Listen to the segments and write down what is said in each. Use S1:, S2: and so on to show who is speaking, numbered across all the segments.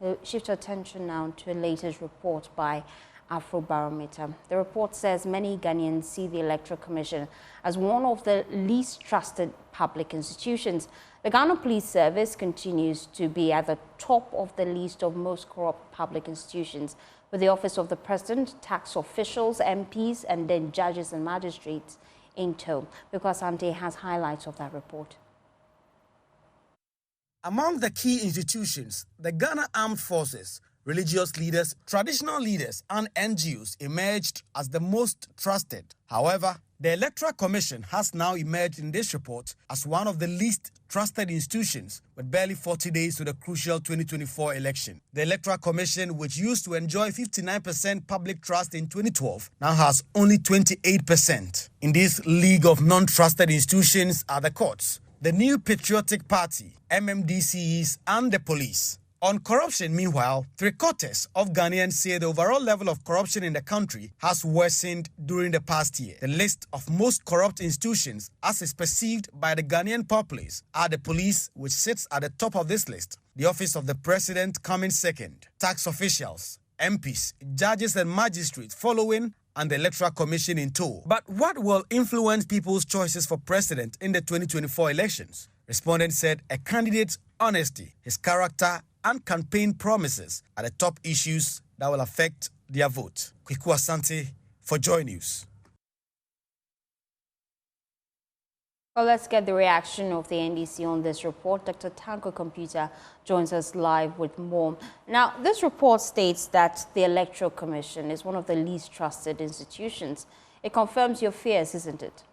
S1: We'll shift attention now to a latest report by Afro Barometer. The report says many Ghanaians see the Electoral Commission as one of the least trusted public institutions. The Ghana Police Service continues to be at the top of the list of most corrupt public institutions, with the Office of the President, tax officials, MPs, and then judges and magistrates in tow. Because Ante has highlights of that report.
S2: Among the key institutions, the Ghana Armed Forces, religious leaders, traditional leaders, and NGOs emerged as the most trusted. However, the Electoral Commission has now emerged in this report as one of the least trusted institutions, with barely 40 days to the crucial 2024 election. The Electoral Commission, which used to enjoy 59% public trust in 2012, now has only 28%. In this league of non-trusted institutions are the courts, the New Patriotic Party, MMDCs, and the police. On corruption, meanwhile, 3/4 of Ghanaians say the overall level of corruption in the country has worsened during the past year. The list of most corrupt institutions, as is perceived by the Ghanaian populace, are the police, which sits at the top of this list, the Office of the President coming second, tax officials, MPs, judges and magistrates following, and the Electoral Commission in tow. But what will influence people's choices for president in the 2024 elections? Respondents said a candidate's honesty, his character, and campaign promises are the top issues that will affect their vote. Kwiku Asante for Joy News.
S1: Well, let's get the reaction of the NDC on this report. Dr. Tanko Computer joins us live with more. Now, this report states that the Electoral Commission is one of the least trusted institutions. It confirms your fears, isn't it?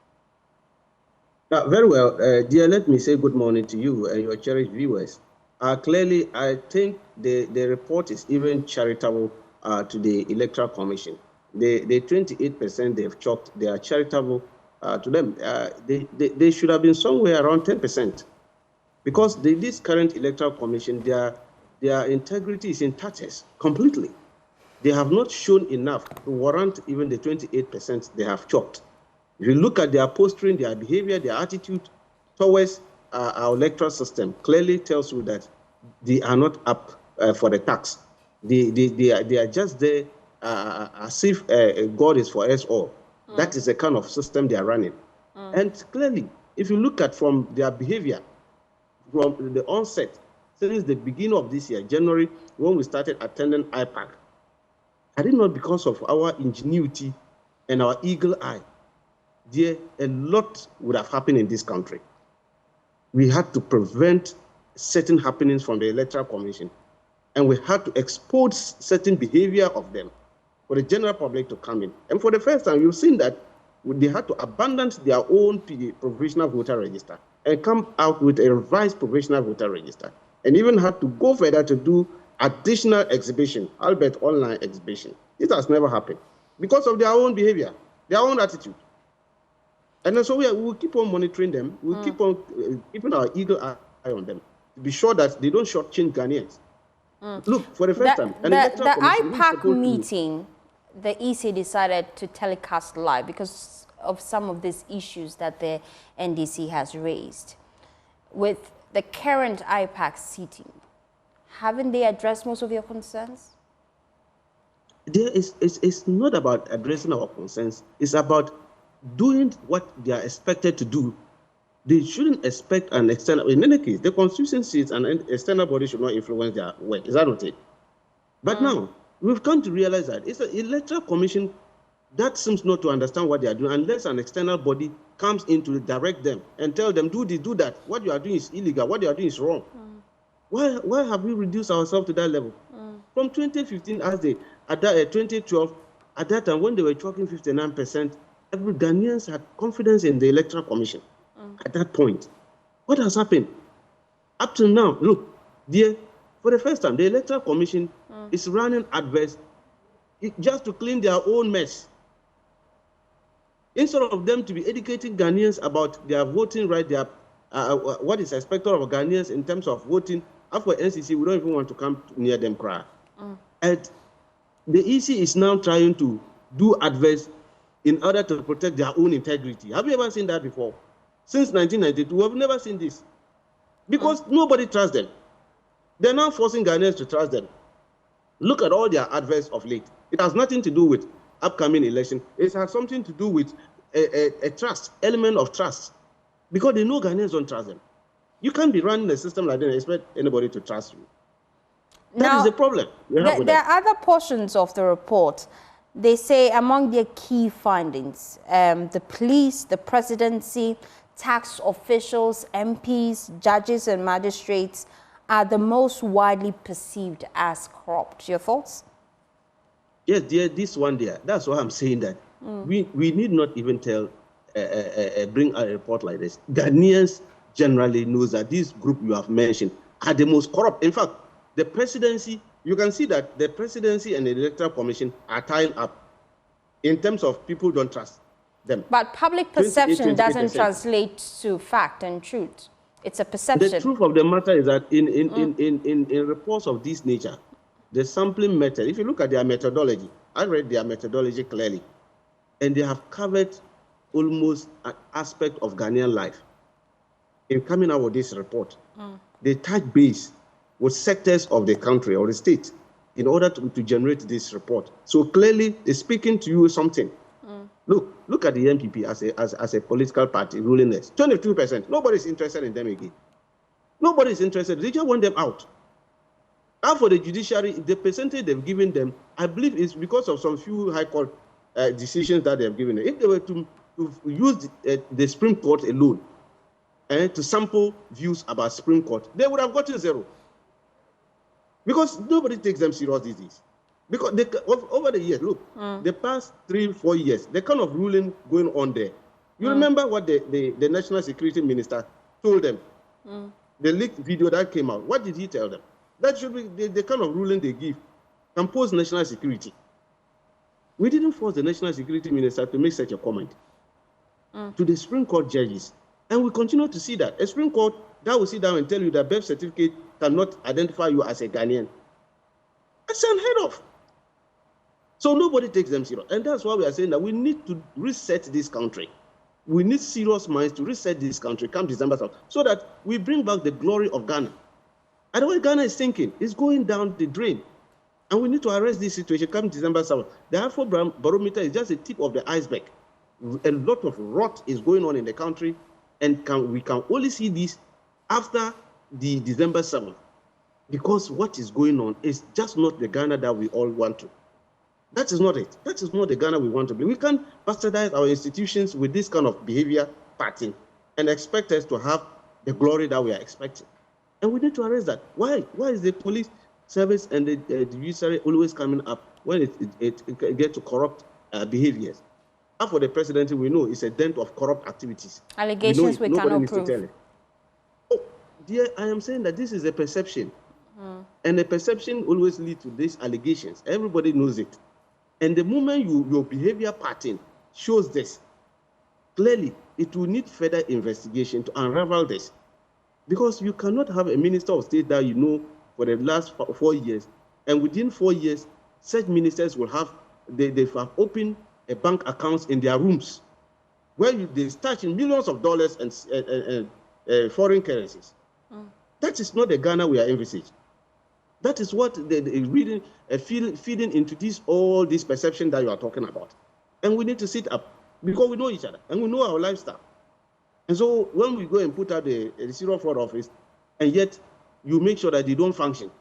S3: Very well. Dear, let me say good morning to you and your cherished viewers. Clearly, I think the report is even charitable to the Electoral Commission. The 28% they've chalked, they are charitable to them. They should have been somewhere around 10%. Because this current Electoral Commission, their integrity is in tatters completely. They have not shown enough to warrant even the 28% they have chalked. If you look at their posturing, their behavior, their attitude towards our electoral system, clearly tells you that they are not up for the tax. They are just there as if God is for us all. That is the kind of system they are running. And clearly, if you look at from their behavior, from the onset, since the beginning of this year, January, when we started attending IPAC, had it not because of our ingenuity and our eagle eye, a lot would have happened in this country. We had to prevent certain happenings from the Electoral Commission, and we had to expose certain behavior of them for the general public to come in. And for the first time, you've seen that they had to abandon their own provisional voter register and come out with a revised provisional voter register, and even had to go further to do additional exhibition, albeit online exhibition. This has never happened because of their own behavior, their own attitude. And so we will keep on monitoring them. We'll keep on keeping our eagle eye on them to be sure that they don't shortchange Ghanaians. Look, for the first time,
S1: the IPAC meeting, the EC decided to telecast live because of some of these issues that the NDC has raised. With the current IPAC sitting, haven't they addressed most of your concerns?
S3: It's not about addressing our concerns. It's about doing what they are expected to do. They shouldn't expect an external. In any case, the constitution seats and an external body should not influence their work. Is that not it? But now we've come to realize that it's an Electoral Commission that seems not to understand what they are doing unless an external body comes in to direct them and tell them, do this, do that. What you are doing is illegal. What you are doing is wrong. Why have we reduced ourselves to that level? From 2015, at 2012, at that time when they were talking 59%, every Ghanaians had confidence in the Electoral Commission. At that point, what has happened? Up to now, look, dear, for the first time, the Electoral Commission is running adverse just to clean their own mess. Instead of them to be educating Ghanaians about their voting right, their what is expected of Ghanaians in terms of voting, after NCC, we don't even want to come near them cry. And the EC is now trying to do adverse in order to protect their own integrity. Have you ever seen that before? Since 1992, we have never seen this. Because nobody trusts them. They're now forcing Ghanaians to trust them. Look at all their adverts of late. It has nothing to do with upcoming election. It has something to do with a trust, element of trust, because they know Ghanaians don't trust them. You can't be running a system like that and expect anybody to trust you. That is the problem.
S1: There are other portions of the report. They say among their key findings, the police, the presidency, tax officials, MPs, judges and magistrates are the most widely perceived as corrupt. Your thoughts?
S3: Yes, dear, this one there. That's why I'm saying that we need not even bring a report like this. Ghanaians generally knows that this group you have mentioned are the most corrupt. In fact, the presidency, you can see that the presidency and the electoral commission are tying up in terms of people don't trust them.
S1: But public perception doesn't translate to fact and truth. It's a perception.
S3: The truth of the matter is that in reports of this nature, the sampling method, if you look at their methodology, I read their methodology clearly, and they have covered almost an aspect of Ghanaian life. In coming out with this report, they touch base with sectors of the country or the state in order to generate this report. So clearly, it's speaking to you something. Look at the NPP as a political party ruling us. 22%. Nobody's interested in them again. Nobody's interested. They just want them out. And for the judiciary, the percentage they've given them, I believe, is because of some few high court decisions that they've given them. If they were to use the Supreme Court alone to sample views about Supreme Court, they would have gotten 0. Because nobody takes them serious these days. Because over the years, look, the past 3-4 years, the kind of ruling going on there. You remember what the National Security Minister told them? The leaked video that came out. What did he tell them? That should be the kind of ruling they give can pose national security. We didn't force the National Security Minister to make such a comment to the Supreme Court judges. And we continue to see that. A Supreme Court that will sit down and tell you that birth certificate cannot identify you as a Ghanaian. That's unheard of. So nobody takes them serious. And that's why we are saying that we need to reset this country. We need serious minds to reset this country come December 7th, so that we bring back the glory of Ghana. And the way Ghana is thinking is going down the drain. And we need to arrest this situation come December 7th. The Afro Barometer is just the tip of the iceberg. A lot of rot is going on in the country, and we can only see this after the December 7th. Because what is going on is just not the Ghana that we all want to. That is not it. That is not the Ghana we want to be. We can't bastardize our institutions with this kind of behavior pattern and expect us to have the glory that we are expecting. And we need to arrest that. Why? Why is the police service and the judiciary always coming up when it gets to corrupt behaviors? And for the presidency, we know it's a dent of corrupt activities.
S1: Allegations we cannot prove.
S3: Oh, dear, I am saying that this is a perception. And the perception always leads to these allegations. Everybody knows it. And the moment your behavior pattern shows this, clearly it will need further investigation to unravel this. Because you cannot have a minister of state that you know for the last 4 years, and within 4 years, such ministers will have, they have opened a bank accounts in their rooms, where they stash in millions of dollars and foreign currencies. That is not the Ghana we are envisaging. That is what feeding into all this perception that you are talking about. And we need to sit up because we know each other and we know our lifestyle. And so when we go and put out the Zero Fraud Office, and yet you make sure that they don't function,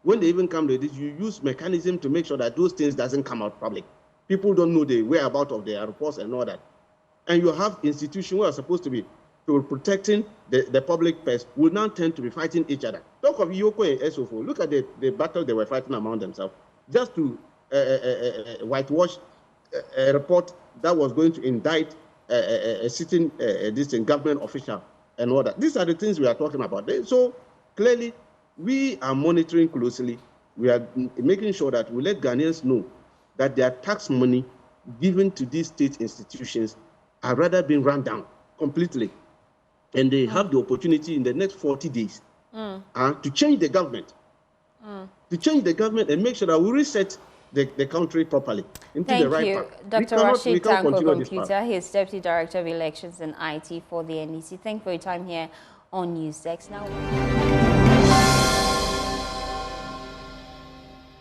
S3: when they even come to this, you use mechanism to make sure that those things doesn't come out public. People don't know the whereabouts of their reports and all that. And you have institutions who are supposed to be protecting the public purse will now tend to be fighting each other. Talk of Yoko and Esofo. Look at the battle they were fighting among themselves, just to whitewash a report that was going to indict a sitting government official and all that. These are the things we are talking about. So clearly, we are monitoring closely. We are making sure that we let Ghanaians know that their tax money given to these state institutions are rather being run down completely. And they have the opportunity in the next 40 days to change the government. To change the government and make sure that we reset the country properly into the right path.
S1: Thank you, Dr. Rashid Tanko Computer. He is Deputy Director of Elections and IT for the NDC. Thank you for your time here on NewsDesk. Now.